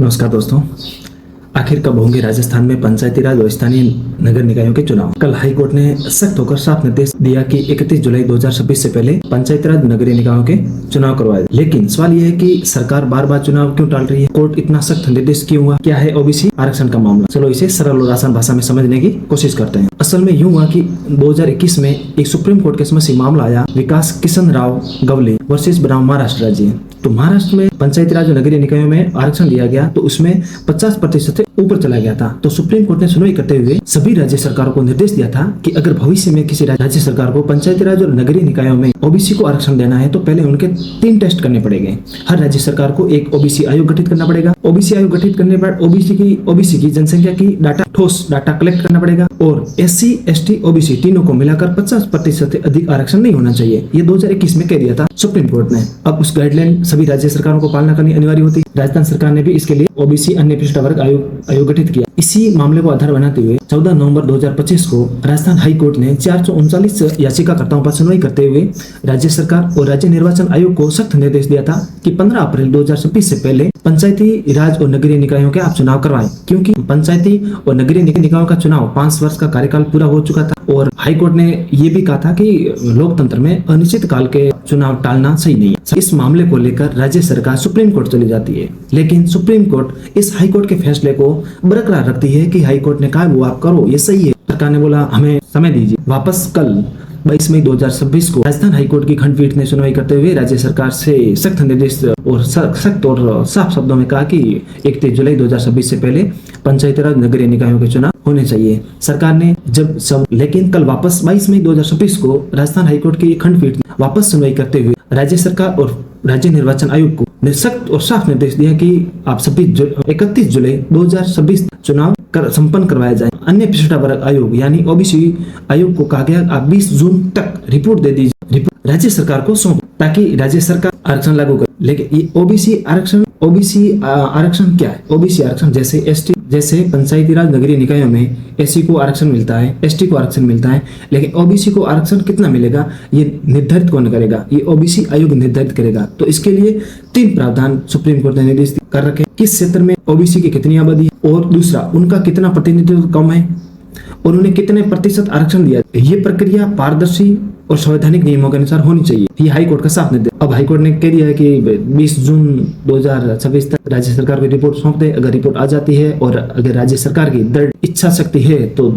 नमस्कार दोस्तों। आखिर कब होंगे राजस्थान में पंचायती राज और स्थानीय नगर निकायों के चुनाव? कल हाई कोर्ट ने सख्त होकर साफ निर्देश दिया कि 31 जुलाई 2026 से पहले पंचायती राज नगरीय निकायों के चुनाव करवाए। लेकिन सवाल यह है कि सरकार बार बार चुनाव क्यों टाल रही है? कोर्ट इतना सख्त निर्देश क्यों हुआ? क्या है ओबीसी आरक्षण का मामला? चलो इसे सरल और आसान भाषा में समझने की कोशिश करते हैं। असल में यूं हुआ कि 2021 में एक सुप्रीम कोर्ट के समक्ष मामला आया, विकास किशन राव गवले वर्सेस बनाम महाराष्ट्र राज्य। तो महाराष्ट्र में पंचायती राज और नगरीय निकायों में आरक्षण दिया गया तो उसमें 50% से ऊपर चला गया था। तो सुप्रीम कोर्ट ने सुनवाई करते हुए सभी राज्य सरकारों को निर्देश दिया था कि अगर भविष्य में किसी राज्य सरकार को पंचायती राज और नगरीय निकायों में ओबीसी को आरक्षण देना है तो पहले उनके 3 टेस्ट करने पड़ेंगे। हर राज्य सरकार को एक ओबीसी आयोग गठित करना पड़ेगा। ओबीसी आयोग गठित करने पर ओबीसी की जनसंख्या की ठोस डाटा कलेक्ट करना पड़ेगा और एससी, एसटी, ओबीसी तीनों को मिलाकर 50% से अधिक आरक्षण नहीं होना चाहिए। ये 2021 में कह दिया था सुप्रीम कोर्ट ने। अब उस गाइडलाइन सभी राज्य सरकारों को पालना करनी अनिवार्य होती। राजस्थान सरकार ने भी इसके लिए ओबीसी अन्य पिछड़ा वर्ग आयोग गठित किया। इसी मामले को आधार बनाते हुए 14 नवंबर 2025 को राजस्थान हाई कोर्ट ने 439 याचिकाकर्ताओं पर सुनवाई करते हुए राज्य सरकार और राज्य निर्वाचन आयोग को सख्त निर्देश दिया था कि 15 अप्रैल 2026 से पहले पंचायती राज और नगरीय निकायों के आप चुनाव करवाएं, क्योंकि पंचायती और नगरीय निकायों का चुनाव 5 वर्ष का कार्यकाल पूरा हो चुका था और हाई कोर्ट ने ये भी कहा था कि लोकतंत्र में अनिश्चित काल के चुनाव टालना सही नहीं है। इस मामले को लेकर राज्य सरकार सुप्रीम कोर्ट चली जाती है, लेकिन सुप्रीम कोर्ट इस हाई कोर्ट के फैसले को बरकरार रखती है कि हाई कोर्ट ने कहा वो आप करो, ये सही है। सरकार ने बोला हमें समय दीजिए। वापस कल 22 मई 2026 को राजस्थान हाईकोर्ट की खंडपीठ ने सुनवाई करते हुए राज्य सरकार से सख्त निर्देश और सख्त और साफ शब्दों में कहा कि 31 जुलाई 2026 से पहले पंचायती राज नगरीय निकायों के चुनाव होने चाहिए। सरकार ने लेकिन कल वापस 22 मई 2026 को राजस्थान हाईकोर्ट की खंडपीठ ने वापस सुनवाई करते हुए राज्य सरकार और राज्य निर्वाचन आयोग को सख्त और साफ निर्देश दिया कि आप 31 जुलाई 2026 चुनाव संपन्न करवाया जाए। अन्य पिछड़ा वर्ग आयोग यानी ओबीसी आयोग को कहा गया आप 20 जून तक रिपोर्ट दे दीजिए, रिपोर्ट राज्य सरकार को सौंप ताकि राज्य सरकार आरक्षण लागू करे। लेकिन ये ओबीसी आरक्षण क्या है? ओबीसी आरक्षण जैसे पंचायती राज नगरीय निकायों में एससी को आरक्षण मिलता है, एसटी को आरक्षण मिलता है, लेकिन ओबीसी को आरक्षण कितना मिलेगा ये निर्धारित कौन करेगा? ये ओबीसी आयोग निर्धारित करेगा। तो इसके लिए 3 प्रावधान सुप्रीम कोर्ट ने निर्देश कर रखे, किस क्षेत्र में ओबीसी की कितनी आबादी है और दूसरा उनका कितना प्रतिनिधित्व कम है और उन्हें कितने प्रतिशत आरक्षण दिया। ये प्रक्रिया पारदर्शी और संवैधानिक नियमों के अनुसार होनी चाहिए। ये हाई कोर्ट का साफ निर्देश। अब हाई कोर्ट ने कह दिया है कि 20 जून 2026 तक राज्य सरकार को रिपोर्ट सौंप दे। अगर रिपोर्ट आ जाती है और अगर राज्य सरकार की दृढ़ इच्छा शक्ति है तो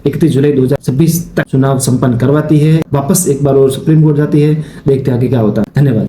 31 जुलाई 2026 तक चुनाव संपन्न करवाती है। वापस एक बार और सुप्रीम कोर्ट जाती है। देखते हैं आगे क्या होता है। धन्यवाद।